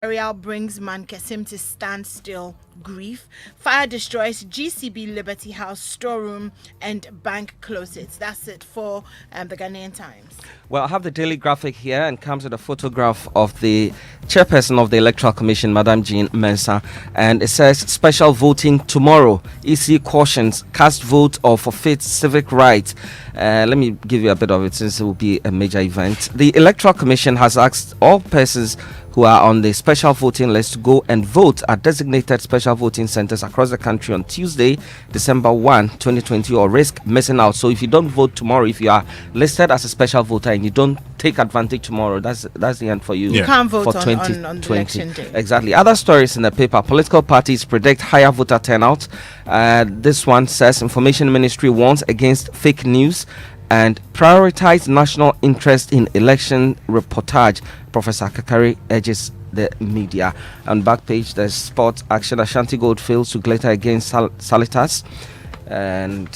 Burial brings Mankesim to standstill. Grief. Fire destroys GCB Liberty House storeroom and bank closes. That's it for the Ghanaian Times. Well, I have the Daily Graphic here and comes with a photograph of the chairperson of the Electoral Commission, Madam Jean Mensah, and it says special voting tomorrow. EC cautions cast vote or forfeit civic rights. Let me give you a bit of it since it will be a major event. The Electoral Commission has asked all persons who are on the special voting list to go and vote at designated special voting centers across the country on Tuesday, December 1, 2020, or risk missing out. So if you don't vote tomorrow, if you are listed as a special voter and you don't take advantage tomorrow, that's the end for you. You can't vote for on 2020. election day. Exactly. Other stories in the paper. Political parties predict higher voter turnout. This one says Information Ministry warns against fake news and prioritize national interest in election reportage. Professor Kakari urges the media. On back page, there's sports action. Ashanti Gold fails to glitter against Salitas. And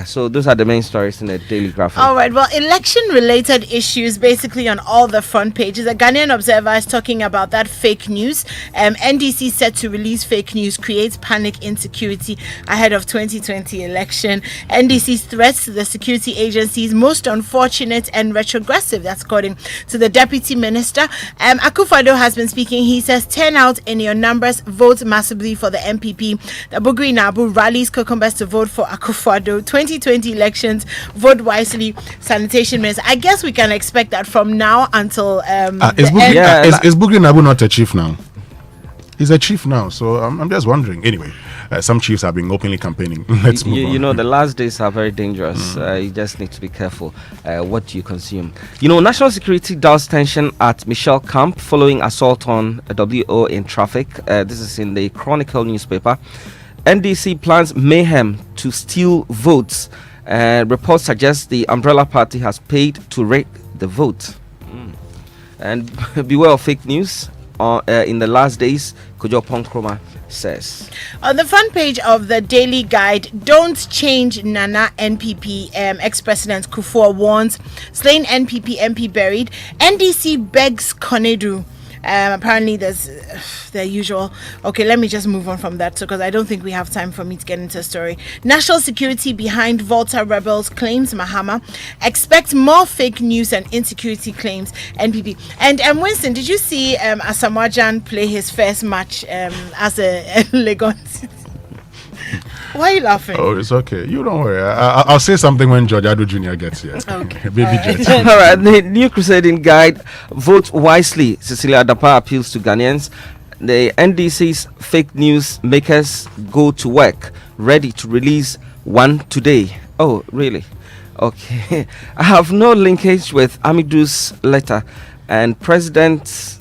so those are the main stories in the Daily Graphic. All right, well, election-related issues basically on all the front pages. The Ghanaian Observer is talking about that fake news. NDC set to release fake news creates panic insecurity ahead of 2020 election. NDC's threats to the security agencies most unfortunate and retrogressive. That's according to the Deputy Minister. Akufo-Addo has been speaking. He says, turn out in your numbers, vote massively for the MPP. The Bugri Nabu rallies cucumbers to vote for Akufo-Addo. 2020 elections, vote wisely. Sanitation minister. I guess we can expect that from now until is Bugri Nabu not a chief now? He's a chief now, so I'm just wondering. Anyway, some chiefs have been openly campaigning. Let's move on. You know, the last days are very dangerous. You just need to be careful what you consume. You know, national security does tension at Michelle Camp following assault on a WO in traffic. This is in the Chronicle newspaper. NDC plans mayhem to steal votes. Reports suggest the Umbrella Party has paid to rig the vote. And beware of fake news. In the last days, Kojo Ponkroma says. On the front page of the Daily Guide, don't change Nana NPP. Ex-President Kufuor warns. Slain NPP MP buried. NDC begs Konedu. Apparently there's the usual. Okay, let me just move on from that because I don't think we have time for me to get into the story. National security behind Volta rebels, claims Mahama. Expect more fake news and insecurity, claims NPP. And Winston, did you see Asamoah Gyan play his first match as a Legon? Why are you laughing? Oh, it's okay. You don't worry. I'll say something when George Addo Jr. gets here. Okay. Baby Jet. All right. The New Crusading Guide, vote wisely. Cecilia Adapa appeals to Ghanaians. The NDC's fake news makers go to work, ready to release one today. Oh, really? Okay. I have no linkage with Amidu's letter, and President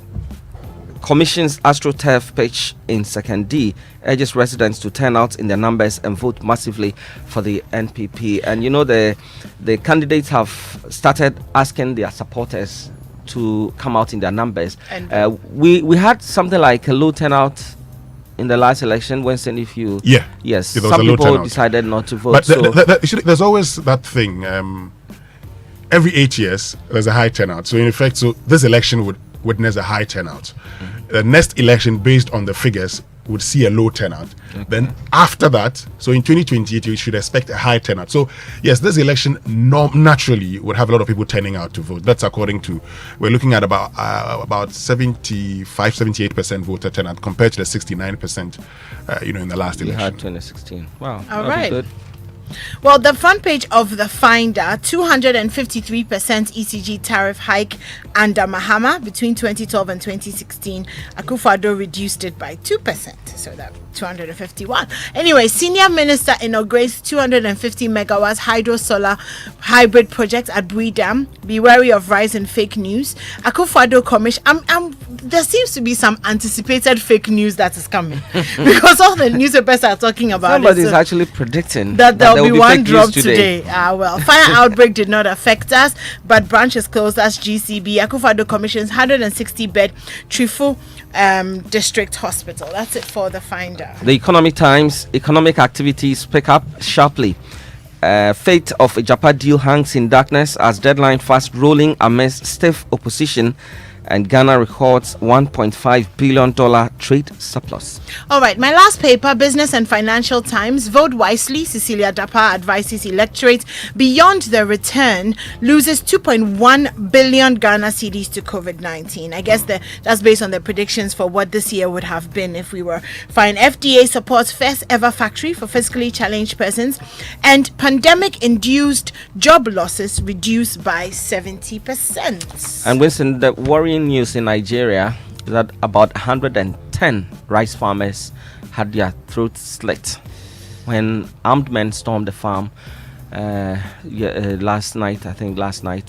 Commission's AstroTurf pitch in Second D urges residents to turn out in their numbers and vote massively for the NPP. And you know, the candidates have started asking their supporters to come out in their numbers. And we had something like a low turnout in the last election. Winston, if you yes, some people decided not to vote. But there's always that thing. Every 8 years, there's a high turnout. So in effect, this election would witness a high turnout. The next election, based on the figures, would see a low turnout. Okay. Then after that, so in 2028, you should expect a high turnout. So yes, this election naturally would have a lot of people turning out to vote. That's according to, we're looking at about 75-78% voter turnout compared to the 69%, in the last election. We had 2016. Wow. All right. Good. Well, the front page of the Finder, 253% ECG tariff hike under Mahama between 2012 and 2016. Akufo-Addo reduced it by 2%, so that 251. Anyway, senior minister inaugurates 250 megawatts hydro solar hybrid project at Bui Dam. Be wary of rise in fake news. Akufo-Addo commission. There seems to be some anticipated fake news that is coming because all the newspapers are talking about Somebody's actually predicting that there will be one drop today. Well, fire outbreak did not affect us, but branches closed as GCB. Akufo-Addo commissions 160-bed Trifu District Hospital. That's it for the Finder. The Economic Times, economic activities pick up sharply. Fate of a Japa deal hangs in darkness as deadline fast rolling amidst stiff opposition. and Ghana records $1.5 billion trade surplus. All right, my last paper, Business and Financial Times. Vote wisely. Cecilia Dapa advises electorate beyond the return loses 2.1 billion Ghana cedis to COVID-19. I guess that's based on the predictions for what this year would have been if we were fine. FDA supports first ever factory for physically challenged persons, and pandemic-induced job losses reduced by 70%. And Winston, the worrying news in Nigeria is that about 110 rice farmers had their throats slit when armed men stormed the farm last night,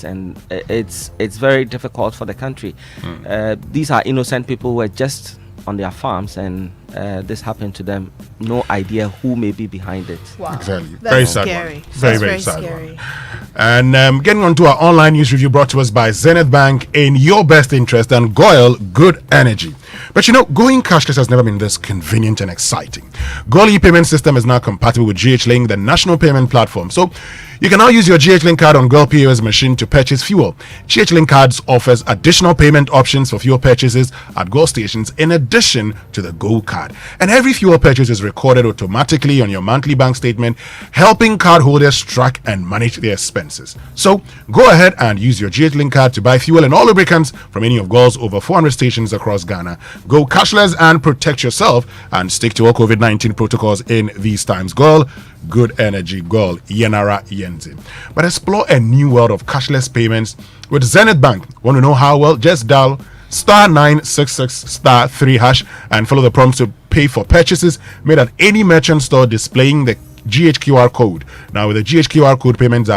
and it's very difficult for the country. These are innocent people who were just on their farms, and this happened to them. No idea who may be behind it. Wow. Exactly. That's Very sad scary. one. Very, That's very sad scary. one. And getting on to our online news review brought to us by Zenith Bank, in your best interest, and Goyle Good Energy. But going cashless has never been this convenient and exciting. Goyle e-payment system is now compatible with GH-Link, the national payment platform. So you can now use your GH-Link card on Goyle POS machine to purchase fuel. GH-Link cards offers additional payment options for fuel purchases at Goyle stations in addition to the Gold card. And every fuel purchase is recorded automatically on your monthly bank statement, helping cardholders track and manage their expenses. So go ahead and use your GH-Link card to buy fuel and all lubricants from any of Goyle's over 400 stations across Ghana. Go cashless and protect yourself, and stick to all COVID-19 protocols in these times. Goyle Good Energy, Goyle Yenara Yenzi. But explore a new world of cashless payments with Zenith Bank. Want to know how? Well, just dial *966*3# and follow the prompts to pay for purchases made at any merchant store displaying the GHQR code. Now, with the GHQR code, payments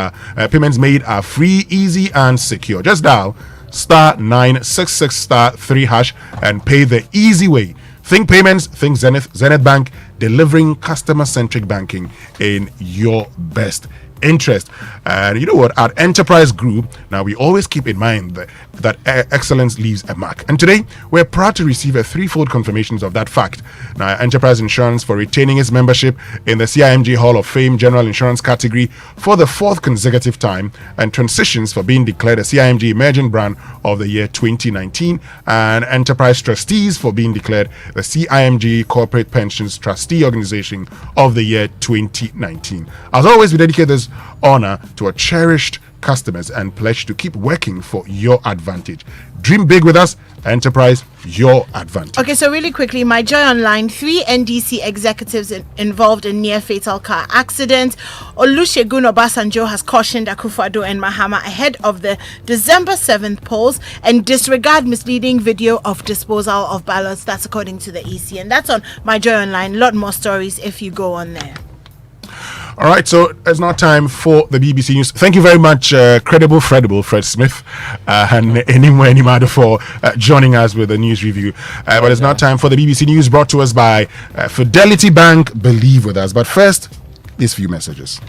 made are free, easy, and secure. Just dial *966*3# and pay the easy way. Think payments, think Zenith. Zenith Bank, delivering customer-centric banking in your best interest. And you know what, at Enterprise Group, now we always keep in mind that excellence leaves a mark, and today we're proud to receive a threefold confirmations of that fact. Now, Enterprise Insurance for retaining its membership in the CIMG Hall of Fame General Insurance category for the fourth consecutive time, and Transitions for being declared a CIMG Emerging Brand of the Year 2019, and Enterprise Trustees for being declared the CIMG Corporate Pensions Trustee Organization of the Year 2019. As always, we dedicate this honor to our cherished customers and pledge to keep working for your advantage. Dream big with us. Enterprise, your advantage. Okay, so really quickly, my Joy Online, 3 NDC executives involved in near fatal car accident. Olusegun Obasanjo has cautioned Akufo-Addo and Mahama ahead of the December 7th polls and disregard misleading video of disposal of ballots. That's according to the EC, and that's on my Joy Online. A lot more stories if you go on there. All right, so it's now time for the BBC News. Thank you very much, credible Fred Smith, and Enimado for joining us with the news review. But it's now time for the BBC News, brought to us by Fidelity Bank. Believe with us. But first, these few messages.